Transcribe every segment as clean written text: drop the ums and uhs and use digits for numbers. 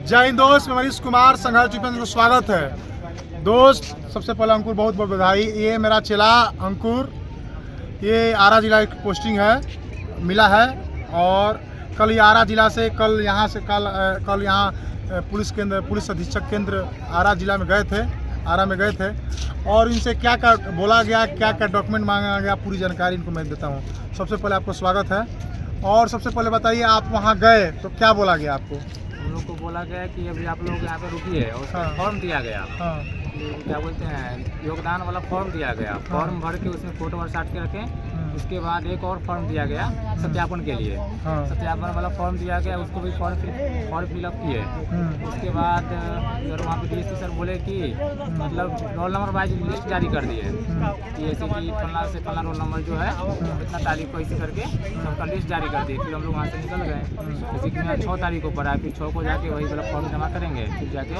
जय हिंद दोस्त, मैं मनीष कुमार संघर्ष को स्वागत है। दोस्त सबसे पहले अंकुर बहुत बहुत बधाई। ये मेरा चेला अंकुर, ये आरा जिला की पोस्टिंग है, मिला है। और कल ये आरा जिला से कल यहाँ पुलिस अधीक्षक केंद्र आरा जिला में गए थे, आरा में गए थे। और इनसे क्या क्या बोला गया, क्या क्या डॉक्यूमेंट मांगा गया, पूरी जानकारी इनको मैं देता हूँ। सबसे पहले आपको स्वागत है। और सबसे पहले बताइए, आप वहाँ गए तो क्या बोला गया आपको? हम लोग को बोला गया कि अभी आप लोग यहाँ पे रुकिए और फॉर्म दिया गया। क्या बोलते हैं, योगदान वाला फॉर्म दिया गया। फॉर्म भर के उसमें फोटो और साट के रखें। उसके बाद एक और फॉर्म दिया गया सत्यापन के लिए। सत्यापन वाला फॉर्म दिया गया, उसको भी फॉर्म फिलअप किए। उसके बाद अगर वहाँ पे डीएसपी सर बोले कि मतलब रोल नंबर वाइज लिस्ट जारी कर दिए कि ऐसे कि फला से फला रोल नंबर जो है इतना तारीख को ऐसे करके सबका लिस्ट जारी कर दिए। फिर हम लोग वहाँ से निकल गए। जैसे कि 6 तारीख को पड़ा, फिर 6 को जाके वही वाला फॉर्म जमा करेंगे। फिर जाके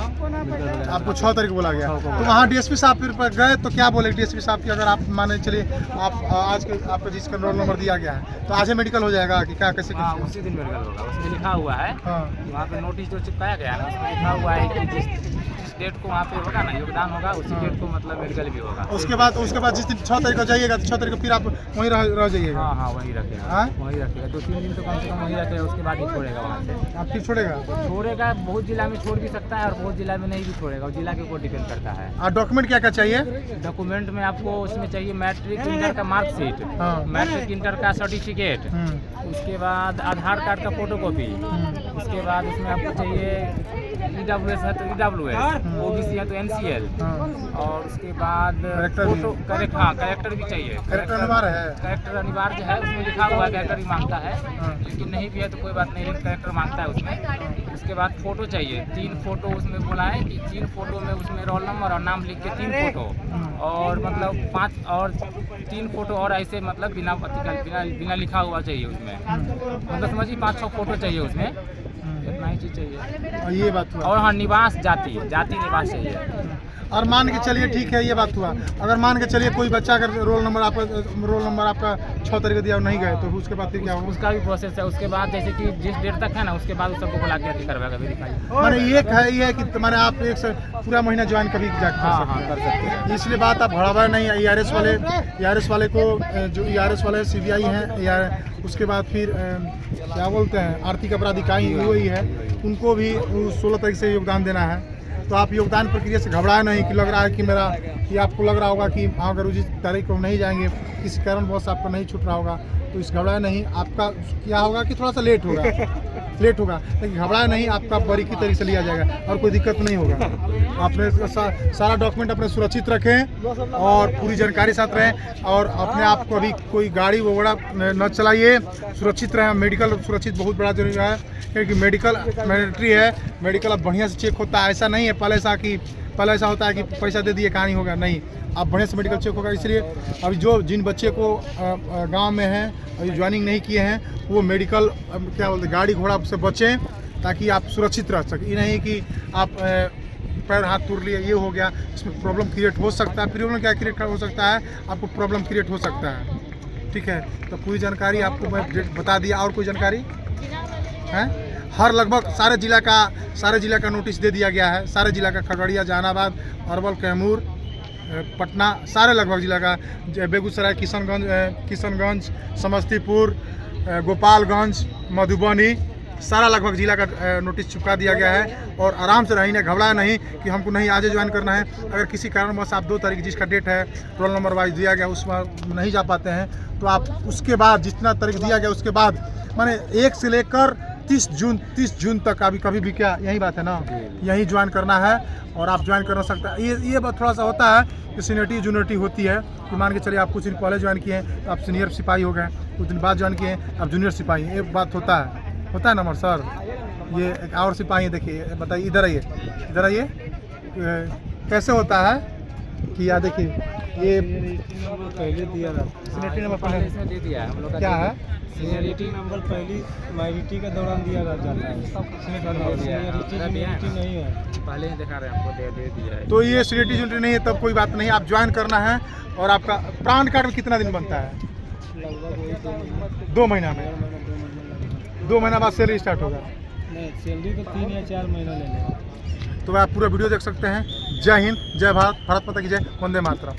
आपको 6 तारीख को बोला गया। तो वहाँ डीएसपी साहब फिर गए तो क्या बोले डीएसपी साहब की? अगर आप माने चलिए आप आज के आपका जिसका रोल नंबर दिया गया है तो आज मेडिकल हो जाएगा कि क्या, कैसे? हाँ, उसी दिन मेडिकल होगा। उसमें लिखा हुआ है, वहाँ पे नोटिस जो चिपकाया गया है उसमें लिखा हुआ है कि जिस डेट को वहाँ पे होगा ना योगदान होगा, उसी डेट को मतलब मेडिकल भी होगा। उसके बाद जिस दिन 6 तारीख को जाइएगा तो 6 तारीख को फिर आप वहीं रह जाइएगा? हाँ, वहीं रखेगा, वहीं रखेगा। 2-3 दिन तो कम से कम वहीं रखेगा। उसके बाद ही छोड़ेगा वहाँ से। आप फिर छोड़ेगा? बहुत जिला में छोड़ भी सकता है और बहुत जिला में नहीं भी छोड़ेगा। और जिला के ऊपर डिपेंड करता है। और डॉक्यूमेंट क्या क्या चाहिए? डॉक्यूमेंट में आपको उसमें चाहिए मैट्रिक इंटर का मार्कशीट, मैट्रिक इंटर का सर्टिफिकेट, उसके बाद आधार कार्ड का फोटोकॉपी, उसके बाद उसमें आपको चाहिए EWS है तो EWS, OBC है तो NCL, और उसके बाद फोटो करेक्टर भी चाहिए। करेक्टर अनिवार्य है, उसमें लिखा हुआ है करेक्टर ही मांगता है। लेकिन नहीं भी है तो कोई बात नहीं, लेकिन करेक्टर मांगता है उसमें। उसके बाद फोटो चाहिए, 3 फोटो उसमें बोला है कि 3 फोटो में उसमें रोल नंबर और नाम लिख के 3 फोटो, और मतलब 5 और 3 फोटो और ऐसे मतलब बिना लिखा हुआ चाहिए उसमें। मतलब समझिए 5-6 फोटो चाहिए उसमें, इतना ही चीज़ चाहिए। ये बात हुआ। और हाँ, निवास जाति निवास चाहिए। और मान के चलिए ठीक है, ये बात हुआ। अगर मान के चलिए कोई बच्चा अगर रोल नंबर आपका 6 तारीख को दिया और नहीं गए तो उसके बाद फिर क्या होगा? उसका भी प्रोसेस है। उसके बाद जैसे कि जिस डेट तक है ना, उसके बाद उस सबको बुला के करवाएगा वेरीफाई। माने ये है कि माने आप एक से पूरा महीना ज्वाइन कभी कर सकते हैं। इसलिए बात आप भड़ावा नहीं। ERS वाले को जो ERS वाले CBI हैं या उसके बाद फिर क्या बोलते हैं आर्थिक अपराध इकाई वही है, उनको भी 16 तारीख से योगदान देना है। तो आप योगदान प्रक्रिया से घबराए नहीं कि लग रहा है कि आपको लग रहा होगा कि अगर उस तारीख को नहीं जाएंगे, किसी कारण बहुत आपको नहीं छूट रहा होगा, तो इस घबराए नहीं। आपका क्या होगा कि थोड़ा सा लेट होगा लेकिन घबराए नहीं, आपका बारीकी तरीके से लिया जाएगा और कोई दिक्कत नहीं होगा। आपने सारा डॉक्यूमेंट अपने सुरक्षित रखें और पूरी जानकारी साथ रहें, और अपने आप को अभी कोई गाड़ी वगैरह न चलाइए, सुरक्षित रहें। मेडिकल सुरक्षित बहुत बड़ा जरूरी है, क्योंकि मेडिकल मैंडेटरी है। मेडिकल अब बढ़िया से चेक होता है, ऐसा नहीं है पहले ऐसा होता है कि पैसा दे दिए कहानी होगा, नहीं। अब बढ़िया से मेडिकल चेक होगा। इसलिए अभी जिन बच्चे को गांव में हैं, अभी ज्वाइनिंग नहीं किए हैं, वो मेडिकल क्या बोलते हैं गाड़ी घोड़ा से बचें, ताकि आप सुरक्षित रह सकें। ये नहीं कि आप पैर हाथ तोड़ लिए, ये हो गया, इसमें प्रॉब्लम क्रिएट हो सकता है। प्रॉब्लम क्या क्रिएट हो सकता है? आपको प्रॉब्लम क्रिएट हो सकता है। ठीक है, तो पूरी जानकारी आपको मैं बता दिया। और कोई जानकारी है? हर लगभग सारे जिला का नोटिस दे दिया गया है। सारे जिला का, खगड़िया, जहानाबाद, अरवल, कैमूर, पटना, सारे लगभग जिला का, बेगूसराय, किशनगंज, समस्तीपुर, गोपालगंज, मधुबनी, सारा लगभग जिला का नोटिस चिपका दिया गया है। और आराम से रहिए, घबराए नहीं कि हमको नहीं आज ज्वाइन करना है। अगर किसी कारणवश आप 2 तारीख जिसका डेट है रोल नंबर वाइज दिया गया उसमें नहीं जा पाते हैं, तो आप उसके बाद जितना तारीख दिया गया उसके बाद माने 1 से लेकर 30 जून तक अभी कभी भी क्या यही बात है ना, यही ज्वाइन करना है। और आप ज्वाइन कर सकते हैं। ये बात थोड़ा सा होता है कि सीनियरिटी जूनियरिटी होती है कि मान के चलिए आप कुछ दिन पहले ज्वाइन किए हैं तो आप सीनियर सिपाही हो गए, कुछ दिन बाद ज्वाइन किए हैं आप जूनियर सिपाही हैं। एक बात होता है नंबर सर। ये एक और सिपाही है, देखिए बताइए, इधर आइए कैसे होता है कि या देखिए ये पहले दिया था, सीनियरिटी नंबर पहले इसमें दे दिया है हम लोग का। क्या है? सीनियरिटी नंबर पहली माइनॉरिटी के दौरान दिया जाता है। सीनियरिटी नहीं है, पहले ही दिखा रहे हैं आपको, दे दिया है। तो ये सीनियरिटी जूनियरिटी नहीं है तब कोई बात नहीं, आप ज्वाइन करना है। और आपका पैन कार्ड में कितना दिन बनता है? लगभग 2 महीना में। 2 महीना बाद सैलरी स्टार्ट होगा। सैलरी तो 3 या 4 महीना ले लेगा। तो आप पूरा वीडियो देख सकते हैं। जय हिंद, जय भारत, भारत माता की जय, वंदे मातरम।